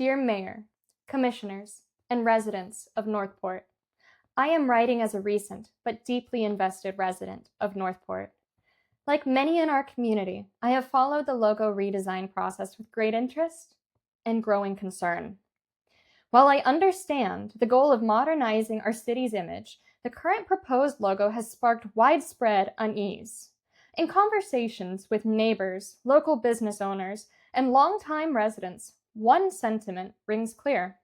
Dear Mayor, Commissioners, and residents of Northport, I am writing as a recent but deeply invested resident of Northport. Like many in our community, I have followed the logo redesign process with great interest and growing concern. While I understand the goal of modernizing our city's image, the current proposed logo has sparked widespread unease. In conversations with neighbors, local business owners, and longtime residents, one sentiment rings clear.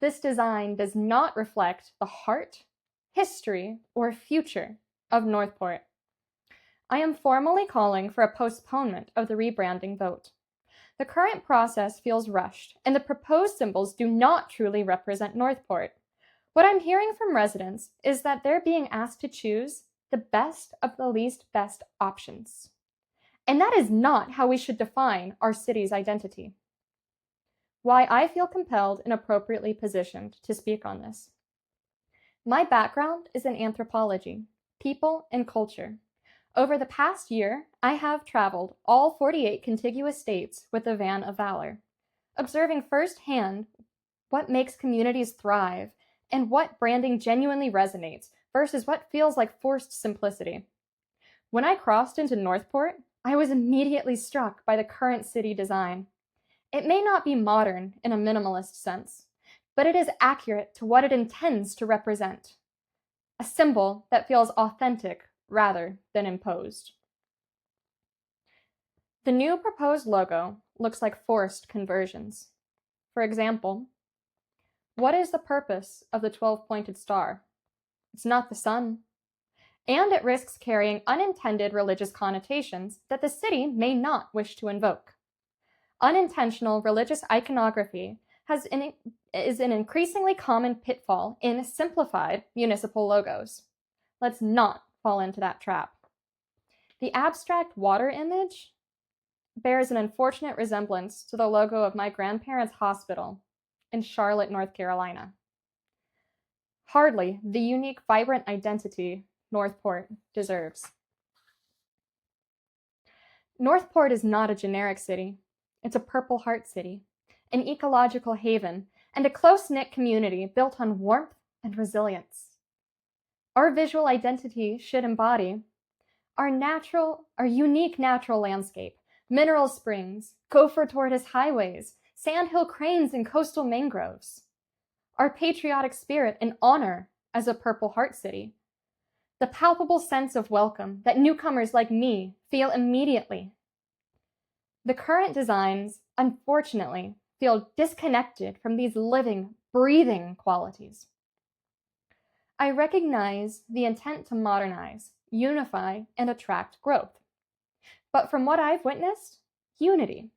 This design does not reflect the heart, history, or future of Northport. I am formally calling for a postponement of the rebranding vote. The current process feels rushed, and the proposed symbols do not truly represent Northport. What I'm hearing from residents is that they're being asked to choose the best of the least best options. And that is not how we should define our city's identity. Why I feel compelled and appropriately positioned to speak on this. My background is in anthropology, people, and culture. Over the past year, I have traveled all 48 contiguous states with the Van of Valor, observing firsthand what makes communities thrive and what branding genuinely resonates versus what feels like forced simplicity. When I crossed into Northport, I was immediately struck by the current city design. It may not be modern in a minimalist sense, but it is accurate to what it intends to represent. A symbol that feels authentic rather than imposed. The new proposed logo looks like forced conversions. For example, what is the purpose of the 12-pointed star? It's not the sun. And it risks carrying unintended religious connotations that the city may not wish to invoke. Unintentional religious iconography is an increasingly common pitfall in simplified municipal logos. Let's not fall into that trap. The abstract water image bears an unfortunate resemblance to the logo of my grandparents' hospital in Charlotte, North Carolina. Hardly the unique, vibrant identity Northport deserves. Northport is not a generic city. It's a Purple Heart city, an ecological haven, and a close-knit community built on warmth and resilience. Our visual identity should embody our unique natural landscape, mineral springs, gopher tortoise highways, sandhill cranes, and coastal mangroves. Our patriotic spirit and honor as a Purple Heart city. The palpable sense of welcome that newcomers like me feel immediately. The current designs, unfortunately, feel disconnected from these living, breathing qualities. I recognize the intent to modernize, unify, and attract growth. But from what I've witnessed, unity.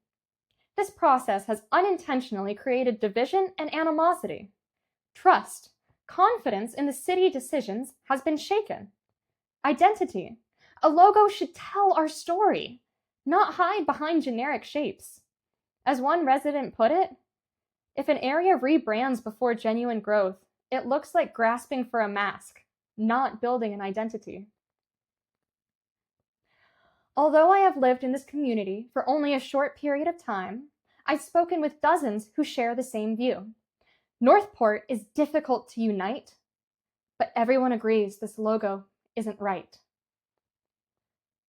This process has unintentionally created division and animosity. Trust, confidence in the city decisions has been shaken. Identity. A logo should tell our story, not hide behind generic shapes. As one resident put it, if an area rebrands before genuine growth, it looks like grasping for a mask, not building an identity. Although I have lived in this community for only a short period of time, I've spoken with dozens who share the same view. Northport is difficult to unite, but everyone agrees this logo isn't right.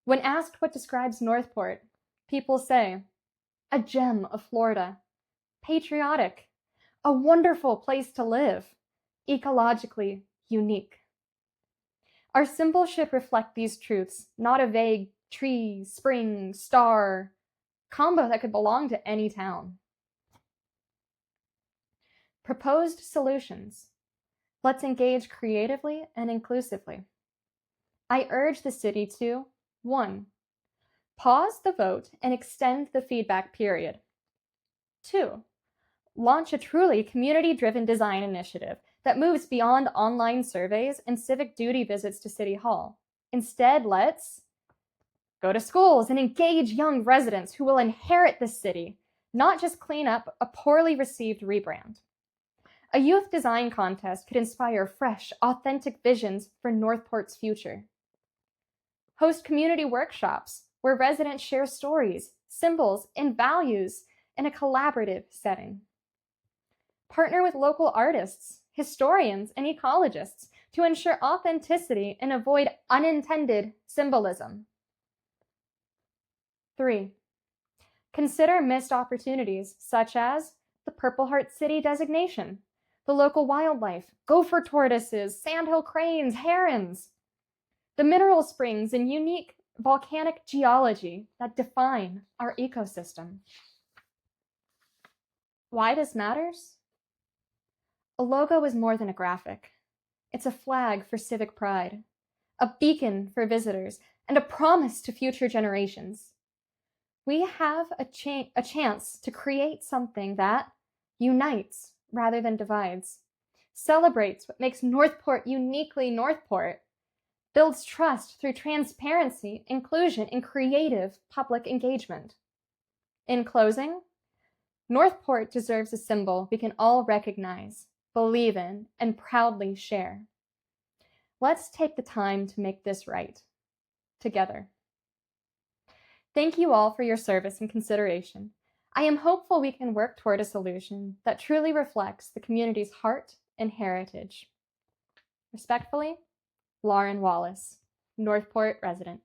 When asked what describes Northport, people say, a gem of Florida, patriotic, a wonderful place to live, ecologically unique. Our symbol should reflect these truths, not a vague tree, spring, star combo that could belong to any town. Proposed solutions. Let's engage creatively and inclusively. I urge the city to 1. Pause the vote and extend the feedback period. 2. Launch a truly community-driven design initiative that moves beyond online surveys and civic duty visits to City Hall. Instead, let's go to schools and engage young residents who will inherit the city, not just clean up a poorly received rebrand. A youth design contest could inspire fresh, authentic visions for Northport's future. Host community workshops where residents share stories, symbols, and values in a collaborative setting. Partner with local artists, historians, and ecologists to ensure authenticity and avoid unintended symbolism. 3. Consider missed opportunities such as the Purple Heart City designation, the local wildlife, gopher tortoises, sandhill cranes, herons, the mineral springs and unique volcanic geology that define our ecosystem. Why this matters? A logo is more than a graphic. It's a flag for civic pride, a beacon for visitors, and a promise to future generations. We have a chance to create something that unites rather than divides, celebrates what makes Northport uniquely Northport, builds trust through transparency, inclusion, and creative public engagement. In closing, Northport deserves a symbol we can all recognize, believe in, and proudly share. Let's take the time to make this right, together. Thank you all for your service and consideration. I am hopeful we can work toward a solution that truly reflects the community's heart and heritage. Respectfully, Lauren Wallace, Northport resident.